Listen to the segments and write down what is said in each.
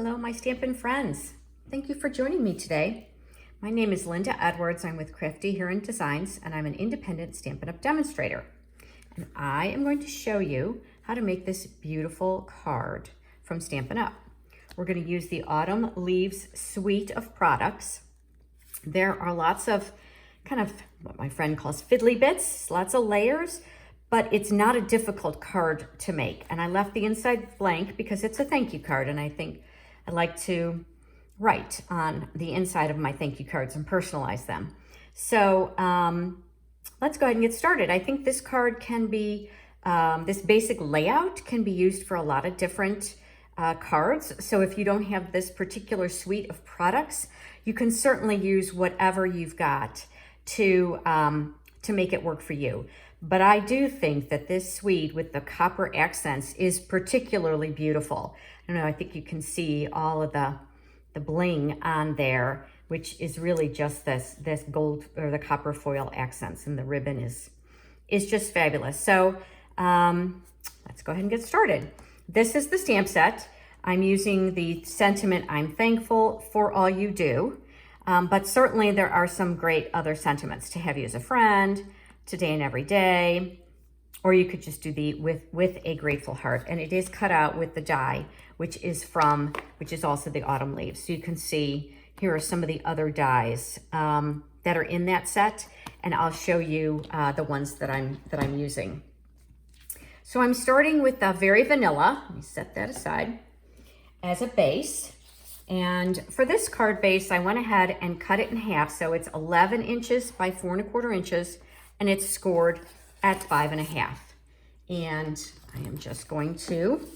Hello, my Stampin' friends. Thank you for joining me today. My name is Linda Edwards. I'm with Crafty here in Designs, and I'm an independent Stampin' Up demonstrator. And I am going to show you how to make this beautiful card from Stampin' Up. We're going to use the Autumn Leaves suite of products. There are lots of kind of what my friend calls fiddly bits, lots of layers, but it's not a difficult card to make. And I left the inside blank because it's a thank you card, and I think I like to write on the inside of my thank you cards and personalize them. So let's go ahead and get started. I think this card can be, this basic layout can be used for a lot of different cards. So if you don't have this particular suite of products, you can certainly use whatever you've got to make it work for you. But I do think that this suite with the copper accents is particularly beautiful. I don't know, I think you can see all of the bling on there, which is really just this gold or the copper foil accents, and the ribbon is just fabulous. So let's go ahead and get started. This is the stamp set. I'm using the sentiment, I'm thankful for all you do. But certainly there are some great other sentiments to have you as a friend, today and every day, or you could just do the with a grateful heart. And it is cut out with the die, which is also the Autumn Leaves. So you can see here are some of the other dies that are in that set, and I'll show you the ones that I'm using. So I'm starting with the Very Vanilla. Let me set that aside as a base. And for this card base, I went ahead and cut it in half. So it's 11 inches by 4 1/4 inches, and it's scored at 5 1/2. And I am just going to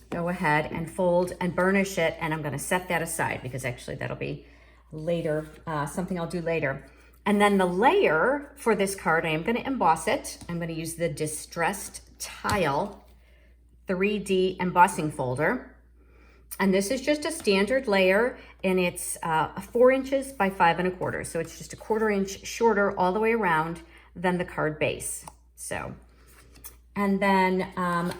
go ahead and fold and burnish it, and I'm going to set that aside because actually that'll be later, something I'll do later. And then the layer for this card, I am going to emboss it. I'm going to use the Distressed Tile 3D embossing folder. And this is just a standard layer, and it's 4 inches by 5 1/4. So it's just a 1/4 inch shorter all the way around than the card base. So, and then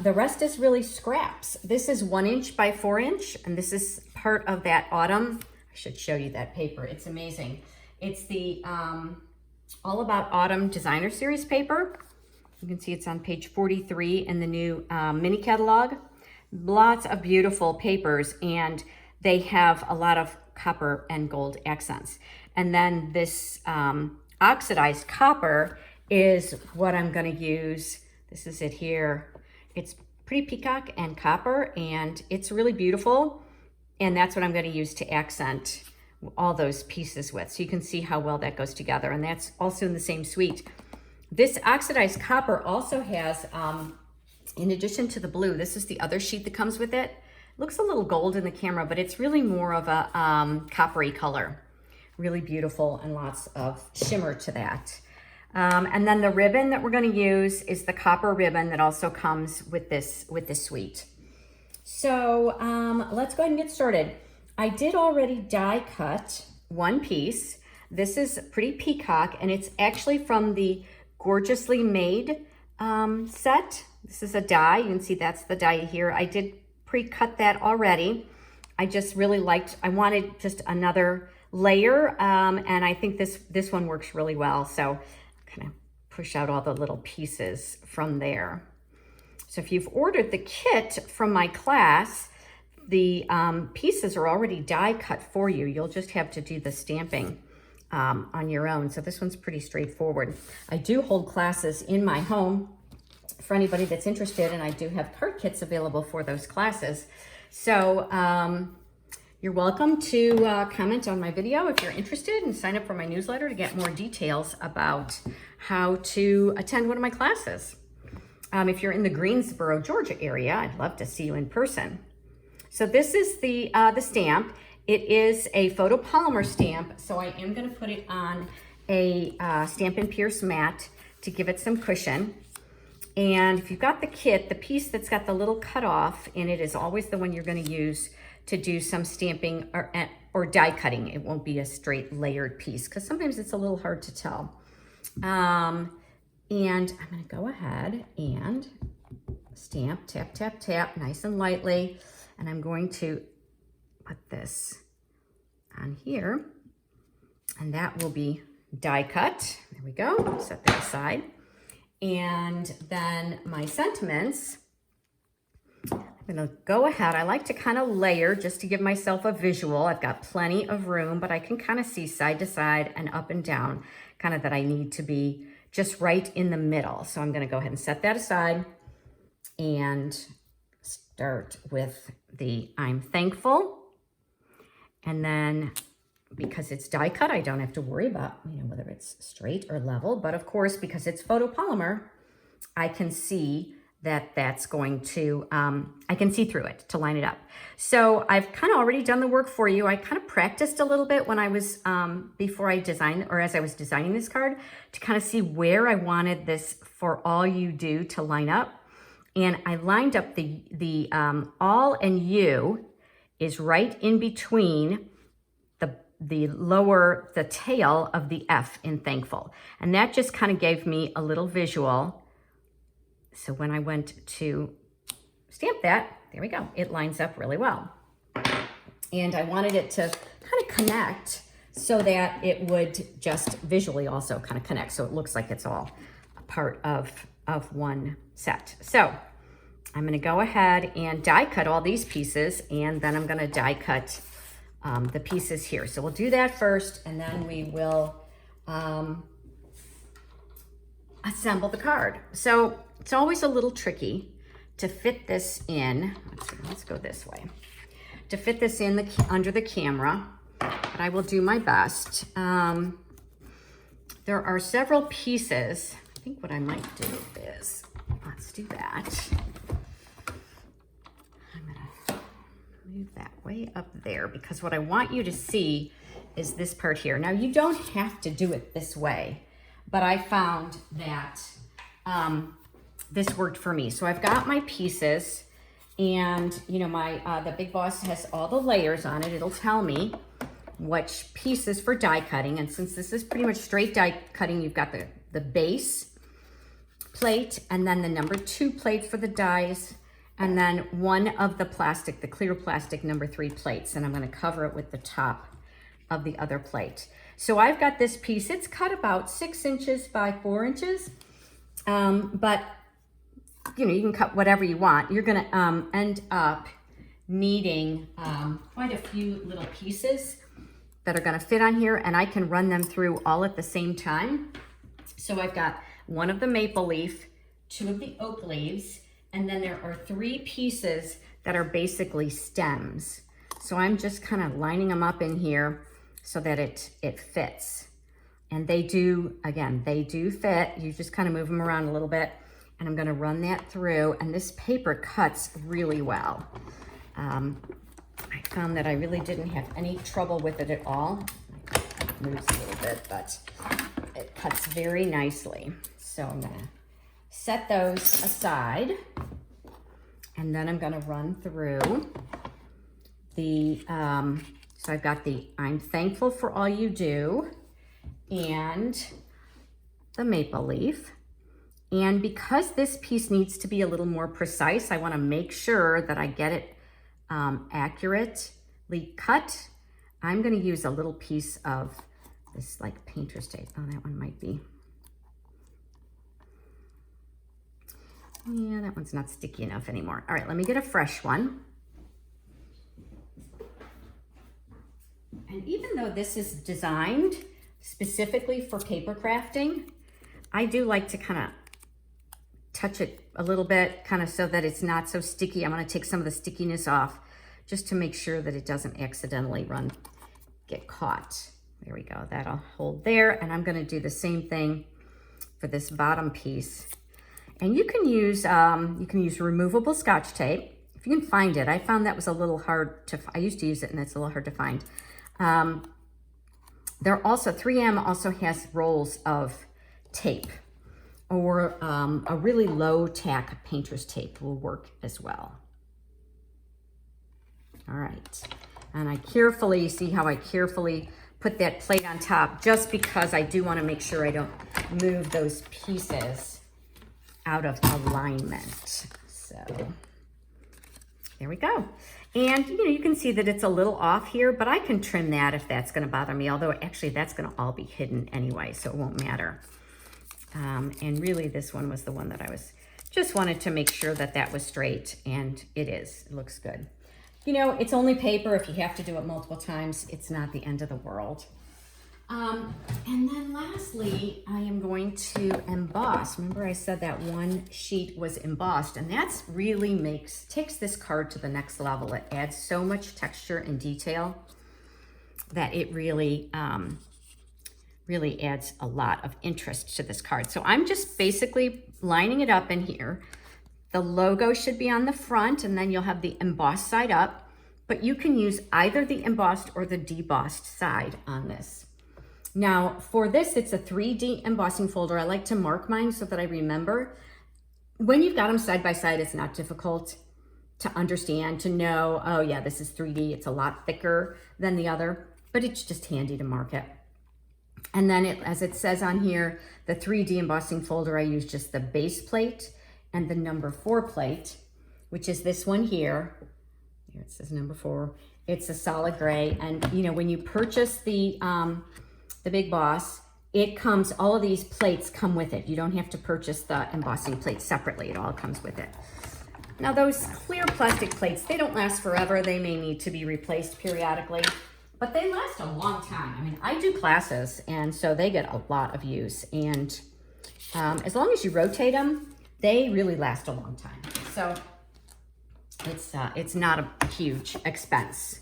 the rest is really scraps. This is 1 inch by 4 inch, and this is part of that autumn. I should show you that paper. It's amazing. It's the All About Autumn Designer Series paper. You can see it's on page 43 in the new mini catalog. Lots of beautiful papers, and they have a lot of copper and gold accents. And then this oxidized copper is what I'm going to use. This is it here. It's pretty peacock and copper, and it's really beautiful. And that's what I'm going to use to accent all those pieces with. So you can see how well that goes together. And that's also in the same suite. This oxidized copper also has, in addition to the blue, this is the other sheet that comes with it. Looks a little gold in the camera, but it's really more of a coppery color. Really beautiful, and lots of shimmer to that. And then the ribbon that we're going to use is the copper ribbon that also comes with this suite. So let's go ahead and get started. I did already die cut one piece. This is pretty peacock, and it's actually from the Gorgeously Made set. This is a die. You can see that's the die here. I did pre-cut that already. I just really I wanted just another layer, and I think this one works really well. So kind of push out all the little pieces from there. So if you've ordered the kit from my class, the pieces are already die cut for you. You'll just have to do the stamping on your own. So this one's pretty straightforward. I do hold classes in my home for anybody that's interested, and I do have card kits available for those classes. So you're welcome to comment on my video if you're interested, and sign up for my newsletter to get more details about how to attend one of my classes. If you're in the Greensboro, Georgia area, I'd love to see you in person. So this is the stamp. It is a photopolymer stamp, so I am going to put it on a Stampin' Pierce mat to give it some cushion. And if you've got the kit, the piece that's got the little cutoff in it is always the one you're going to use to do some stamping or die cutting. It won't be a straight layered piece because sometimes it's a little hard to tell. And I'm going to go ahead and stamp, tap, tap, tap, nice and lightly. And I'm going to put this on here, and that will be die cut. There we go, set that aside. And then my sentiments, I'm gonna go ahead. I like to kind of layer just to give myself a visual. I've got plenty of room, but I can kind of see side to side and up and down, kind of that I need to be just right in the middle. So I'm gonna go ahead and set that aside and start with the I'm thankful. And then because it's die cut, I don't have to worry about, whether it's straight or level. But of course, because it's photopolymer, I can see that that's going to, I can see through it to line it up. So I've kind of already done the work for you. I kind of practiced a little bit when I was, before I designed, or as I was designing this card, to kind of see where I wanted this For All You Do to line up. And I lined up the all and you is right in between the tail of the F in thankful. And that just kind of gave me a little visual. So when I went to stamp that, there we go. It lines up really well. And I wanted it to kind of connect so that it would just visually also kind of connect. So it looks like it's all a part of one set. So I'm going to go ahead and die cut all these pieces, and then I'm going to die cut the pieces here. So we'll do that first, and then we will assemble the card. So it's always a little tricky to fit this in. Let's go this way. To fit this in under the camera, but I will do my best. There are several pieces. I think what I might do is, let's do that. I'm gonna move that way up there because what I want you to see is this part here. Now you don't have to do it this way, but I found that this worked for me. So I've got my pieces, and the Big Boss has all the layers on it. It'll tell me which pieces for die cutting, and since this is pretty much straight die cutting, you've got the base plate, and then the number 2 plate for the dies, and then one of the plastic, the clear plastic number 3 plates, and I'm going to cover it with the top of the other plate. So I've got this piece. It's cut about 6 inches by 4 inches, but you can cut whatever you want. You're going to end up needing quite a few little pieces that are going to fit on here, and I can run them through all at the same time. So I've got one of the maple leaf, 2 of the oak leaves, and then there are 3 pieces that are basically stems. So I'm just kind of lining them up in here so that it fits. And they do, again, they do fit. You just kind of move them around a little bit, and I'm going to run that through, and this paper cuts really well. I found that I really didn't have any trouble with it at all. It moves a little bit, but it cuts very nicely. So I'm going to set those aside, and then I'm going to run through the, so I've got the I'm thankful for all you do and the maple leaf. And because this piece needs to be a little more precise, I want to make sure that I get it accurately cut. I'm going to use a little piece of this like painter's tape. Oh, that one might be. Yeah, that one's not sticky enough anymore. All right, let me get a fresh one. And even though this is designed specifically for paper crafting, I do like to kind of touch it a little bit, kind of so that it's not so sticky. I'm going to take some of the stickiness off just to make sure that it doesn't accidentally get caught. There we go. That'll hold there. And I'm going to do the same thing for this bottom piece. And you can use removable Scotch tape if you can find it. I found that was a little hard to. I used to use it, and it's a little hard to find. There also 3M also has rolls of tape, or a really low tack painter's tape will work as well. All right, and I carefully see how I carefully put that plate on top, just because I do want to make sure I don't move those pieces out of alignment. So There we go. And you can see that it's a little off here, but I can trim that if that's gonna bother me, although actually that's gonna all be hidden anyway, so it won't matter. And really this one was the one that I just wanted to make sure that that was straight, and it is, it looks good. It's only paper. If you have to do it multiple times, it's not the end of the world. And then lastly, I am going to emboss. Remember I said that one sheet was embossed, and that's really takes this card to the next level. It adds so much texture and detail that it really, really adds a lot of interest to this card. So I'm just basically lining it up in here. The logo should be on the front, and then you'll have the embossed side up, but you can use either the embossed or the debossed side on this. Now for this, it's a 3D embossing folder. I like to mark mine so that I remember. When you've got them side by side, it's not difficult to understand, to know, oh yeah, this is 3D. It's a lot thicker than the other, but it's just handy to mark it. And then as it says on here, the 3D embossing folder, I use just the base plate and the number 4 plate, which is this one here. Here it says number 4. It's a solid gray. And when you purchase the Big Boss, it comes, all of these plates come with it. You don't have to purchase the embossing plate separately. It all comes with it. Now those clear plastic plates, they don't last forever. They may need to be replaced periodically, but they last a long time. I mean, I do classes, and so they get a lot of use. And as long as you rotate them, they really last a long time. So it's not a huge expense.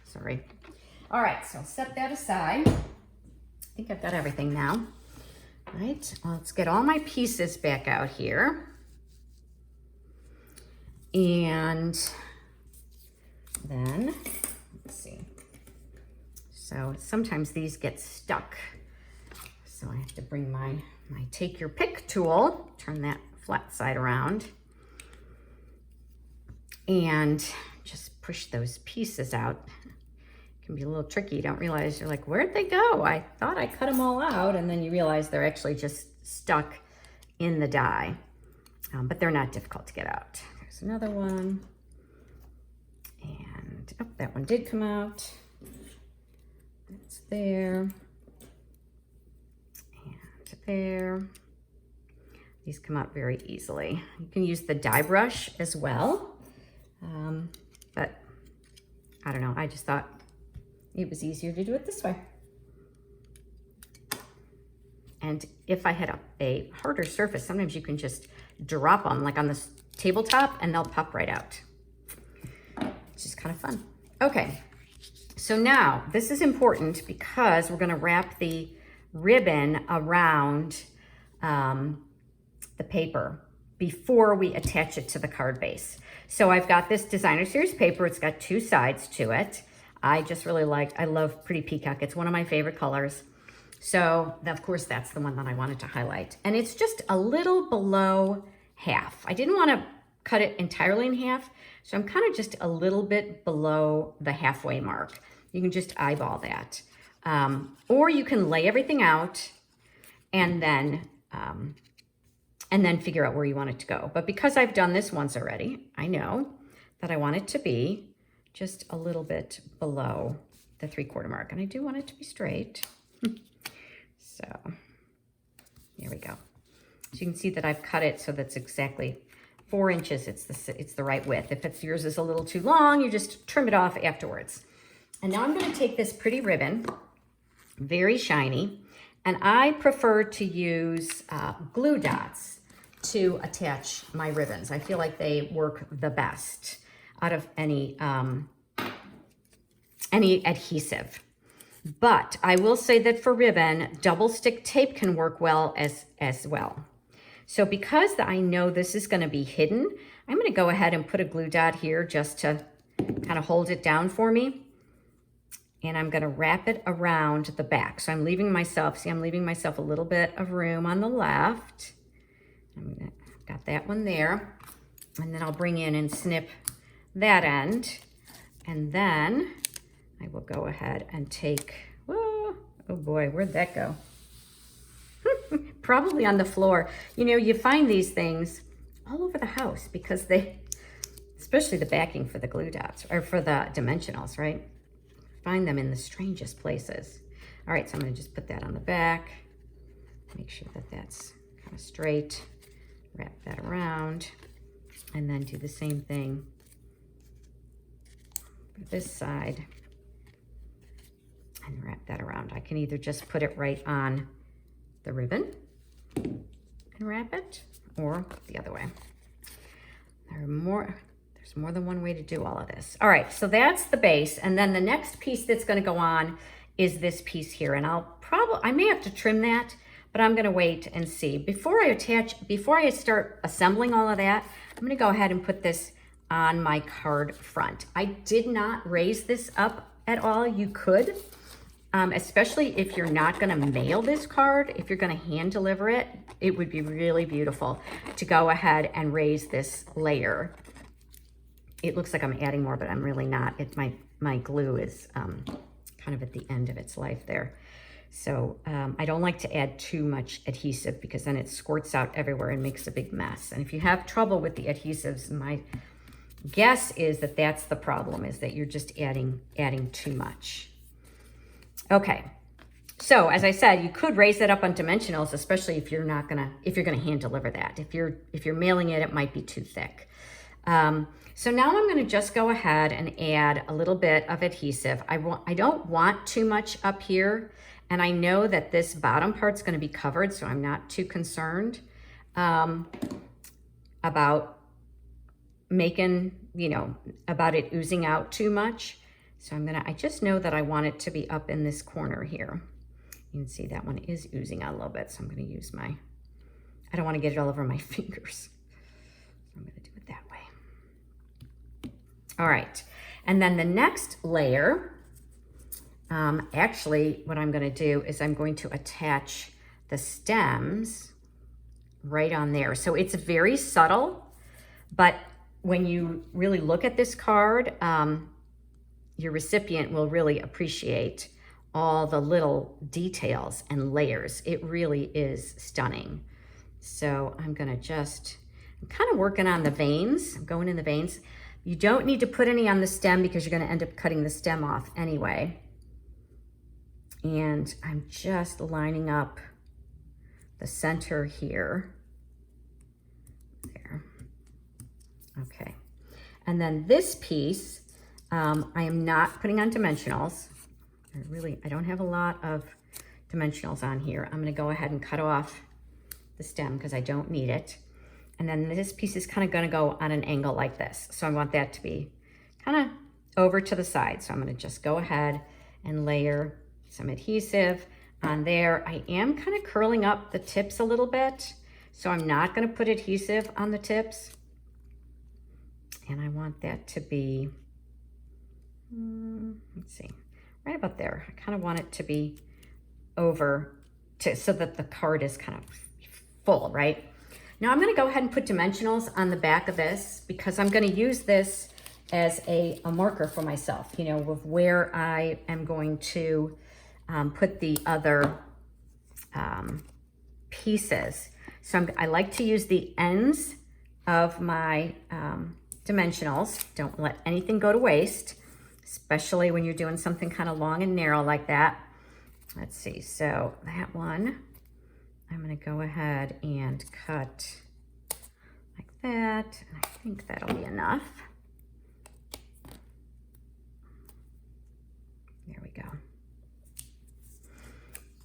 Sorry. All right, so set that aside. I think I've got everything now. All right, well, let's get all my pieces back out here. And then, let's see. So sometimes these get stuck. So I have to bring my take your pick tool, turn that flat side around, and just push those pieces out. Can be a little tricky. You don't realize, you're like, where'd they go? I thought I cut them all out, and then you realize they're actually just stuck in the die. But they're not difficult to get out. There's another one. And oh, that one did come out. It's there. And there. These come out very easily. You can use the die brush as well. But I don't know, I just thought it was easier to do it this way. And if I had a harder surface, sometimes you can just drop them like on this tabletop and they'll pop right out. It's just kind of fun. Okay, so now this is important because we're gonna wrap the ribbon around the paper before we attach it to the card base. So I've got this designer series paper. It's got 2 sides to it. I just really I love Pretty Peacock. It's one of my favorite colors. So of course that's the one that I wanted to highlight. And it's just a little below half. I didn't want to cut it entirely in half. So I'm kind of just a little bit below the halfway mark. You can just eyeball that. Or you can lay everything out and then figure out where you want it to go. But because I've done this once already, I know that I want it to be just a little bit below the 3/4 mark. And I do want it to be straight. So here we go. So you can see that I've cut it so that's exactly 4 inches. It's the right width. If yours is a little too long, you just trim it off afterwards. And now I'm gonna take this pretty ribbon, very shiny, and I prefer to use glue dots to attach my ribbons. I feel like they work the best out of any adhesive. But I will say that for ribbon, double stick tape can work well as well. So because I know this is gonna be hidden, I'm gonna go ahead and put a glue dot here just to kind of hold it down for me. And I'm gonna wrap it around the back. So I'm leaving myself a little bit of room on the left. Got that one there. And then I'll bring in and snip that end. And then I will go ahead and take, whoa, oh boy, where'd that go? Probably on the floor. You know, you find these things all over the house because it's especially the backing for the glue dots, or for the dimensionals, right? Find them in the strangest places. All right, so I'm gonna just put that on the back. Make sure that that's kind of straight. Wrap that around, and then do the same thing for this side. And wrap that around. I can either just put it right on the ribbon and wrap it, or the other way. There's more than one way to do all of this. All right, so that's the base. And then the next piece that's gonna go on is this piece here. And I may have to trim that, but I'm gonna wait and see. Before I start assembling all of that, I'm gonna go ahead and put this on my card front. I did not raise this up at all. You could, especially if you're not gonna mail this card, if you're gonna hand deliver it, it would be really beautiful to go ahead and raise this layer. It looks like I'm adding more, but I'm really not. My glue is kind of at the end of its life there. So I don't like to add too much adhesive because then it squirts out everywhere and makes a big mess. And if you have trouble with the adhesives, my guess is that that's the problem, is that you're just adding too much. Okay, so as I said, you could raise that up on dimensionals, especially if you're gonna hand deliver that. If you're mailing it, it might be too thick. So now I'm gonna just go ahead and add a little bit of adhesive. I don't want too much up here, and I know that this bottom part's gonna be covered, so I'm not too concerned about making, about it oozing out too much. So I just know that I want it to be up in this corner here. You can see that one is oozing out a little bit, so I'm gonna use I don't wanna get it all over my fingers. So I'm gonna do it that way. All right, and then the next layer, actually what I'm gonna do is I'm going to attach the stems right on there. So it's very subtle, but when you really look at this card, your recipient will really appreciate all the little details and layers. It really is stunning. So I'm kind of working on the veins. I'm going in the veins. You don't need to put any on the stem because you're gonna end up cutting the stem off anyway. And I'm just lining up the center here. There. Okay. And then this piece, I am not putting on dimensionals. I don't have a lot of dimensionals on here. I'm gonna go ahead and cut off the stem because I don't need it. And then this piece is kind of gonna go on an angle like this. So I want that to be kind of over to the side. So I'm gonna just go ahead and layer some adhesive on there. I am kind of curling up the tips a little bit. So I'm not gonna put adhesive on the tips. And I want that to be, let's see, right about there. I kind of want it to be over so that the card is kind of full, right? Now I'm gonna go ahead and put dimensionals on the back of this because I'm gonna use this as a marker for myself, of where I am going to put the other pieces. So I like to use the ends of my dimensionals. Don't let anything go to waste, especially when you're doing something kind of long and narrow like that. Let's see, so that one, I'm gonna go ahead and cut like that. And I think that'll be enough. There we go.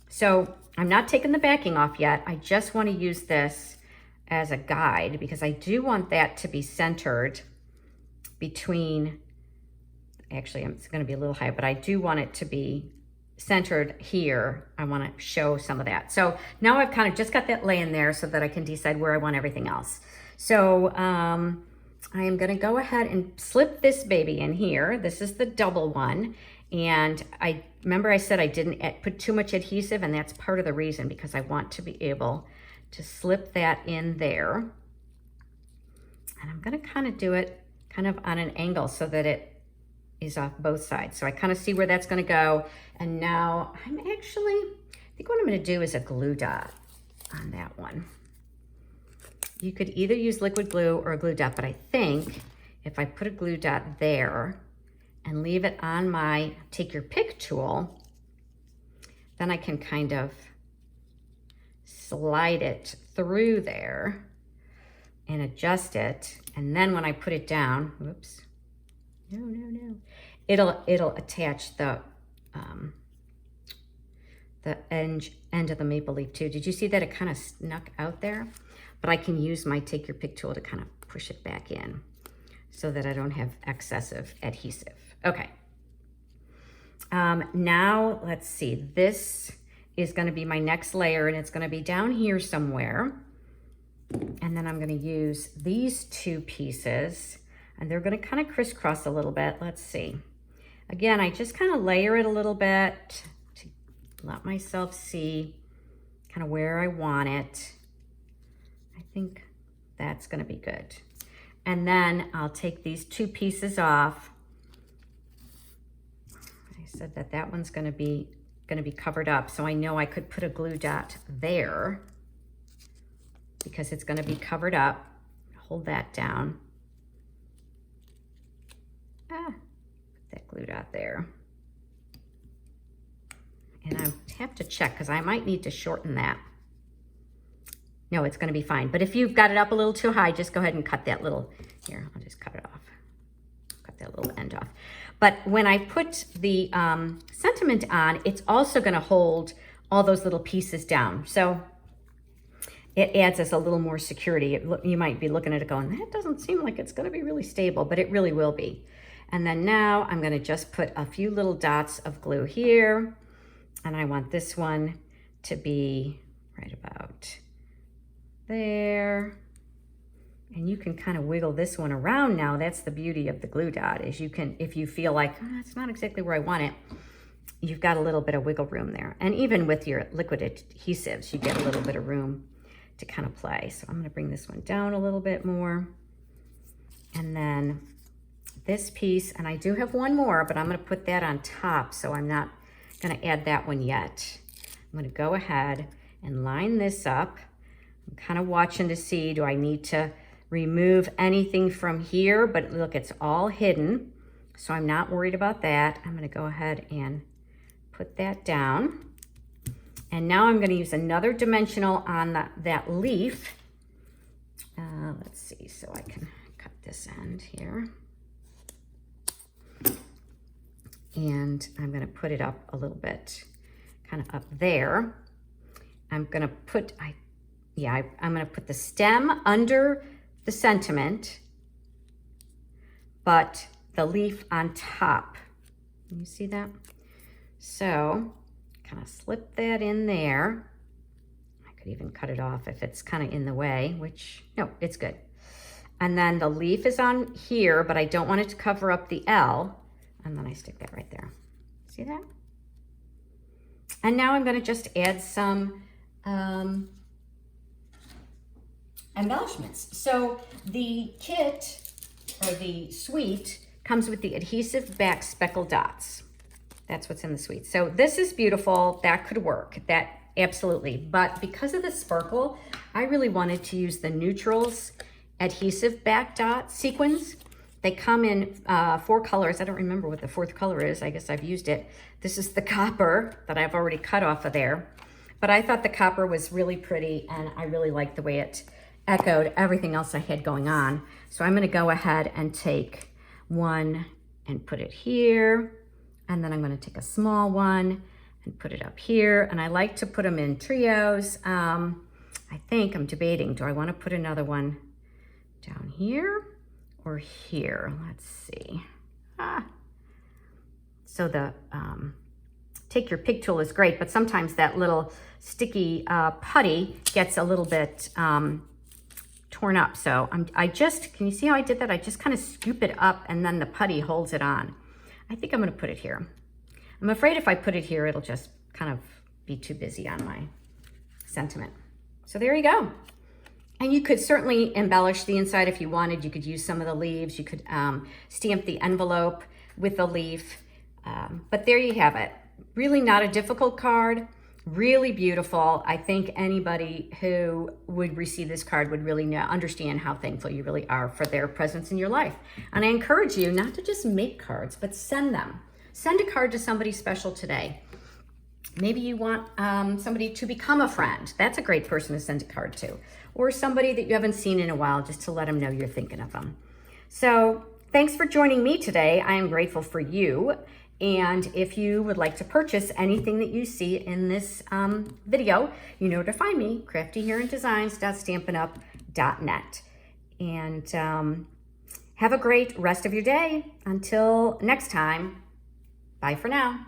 So I'm not taking the backing off yet. I just want to use this as a guide because I do want that to be centered between, actually it's going to be a little high, but I do want it to be centered here. I want to show some of that. So now I've kind of just got that laying there so that I can decide where I want everything else. So I am going to go ahead and slip this baby in here. This is the double one. And I remember I said I didn't put too much adhesive, and that's part of the reason, because I want to be able to slip that in there. And I'm going to kind of do it kind of on an angle so that it is off both sides. So I kind of see where that's going to go. And now I think what I'm going to do is a glue dot on that one. You could either use liquid glue or a glue dot, but I think if I put a glue dot there and leave it on my take your pick tool, then I can kind of slide it through there and adjust it. And then when I put it down, whoops, no, it'll attach the end of the maple leaf too. Did you see that it kind of snuck out there? But I can use my take your pick tool to kind of push it back in so that I don't have excessive adhesive. Okay. Now let's see, this is going to be my next layer, and it's going to be down here somewhere. And then I'm going to use these two pieces, and they're going to kind of crisscross a little bit. Let's see. Again, I just kind of layer it a little bit to let myself see kind of where I want it. I think that's going to be good. And then I'll take these two pieces off. I said that that one's going to be covered up, so I know I could put a glue dot there because it's going to be covered up. Hold that down. Put that glue dot there. And I have to check because I might need to shorten that. No, it's going to be fine. But if you've got it up a little too high, just go ahead and cut that little, here, I'll just cut it off. Cut that little end off. But when I put the sentiment on, it's also going to hold all those little pieces down. So it adds us a little more security. You might be looking at it going, that doesn't seem like it's going to be really stable, but it really will be. And then now I'm going to just put a few little dots of glue here. And I want this one to be right about there. And you can kind of wiggle this one around now. That's the beauty of the glue dot, is you can, if you feel like, oh, it's not exactly where I want it, you've got a little bit of wiggle room there. And even with your liquid adhesives, you get a little bit of room to kind of play. So I'm going to bring this one down a little bit more. And then this piece, and I do have one more, but I'm going to put that on top, so I'm not going to add that one yet. I'm going to go ahead and line this up. I'm kind of watching to see, do I need to remove anything from here? But look, it's all hidden, so I'm not worried about that. I'm going to go ahead and put that down. And now I'm going to use another dimensional on that leaf. Let's see, so I can cut this end here. And I'm going to put it up a little bit, kind of up there. I'm going to put, I'm going to put the stem under the sentiment, but the leaf on top. Can you see that? So kind of slip that in there. I could even cut it off if it's kind of in the way, which, no, it's good. And then the leaf is on here, but I don't want it to cover up the L. And then I stick that right there. See that? And now I'm going to just add some embellishments. So the kit, or the suite, comes with the adhesive back speckle dots. That's what's in the suite. So this is beautiful. That could work. That absolutely. But because of the sparkle, I really wanted to use the Neutrals adhesive back dot sequins. They come in 4 colors. I don't remember what the 4th color is. I guess I've used it. This is the copper that I've already cut off of there. But I thought the copper was really pretty, and I really liked the way it echoed everything else I had going on. So I'm going to go ahead and take one and put it here. And then I'm going to take a small one and put it up here. And I like to put them in trios. I think I'm debating, do I want to put another one down here or here? Let's see. So the take your pick tool is great, but sometimes that little sticky putty gets a little bit torn up. So can you see how I did that? I just kind of scoop it up and then the putty holds it on. I think I'm going to put it here. I'm afraid if I put it here, it'll just kind of be too busy on my sentiment. So there you go. And you could certainly embellish the inside if you wanted. You could use some of the leaves. You could stamp the envelope with the leaf. But there you have it. Really not a difficult card. Really beautiful. I think anybody who would receive this card would really understand how thankful you really are for their presence in your life. And I encourage you not to just make cards, but send them. Send a card to somebody special today. Maybe you want somebody to become a friend. That's a great person to send a card to. Or somebody that you haven't seen in a while, just to let them know you're thinking of them. So thanks for joining me today. I am grateful for you. And if you would like to purchase anything that you see in this video, you know to find me, craftyhairanddesigns.stampinup.net. And have a great rest of your day. Until next time, bye for now.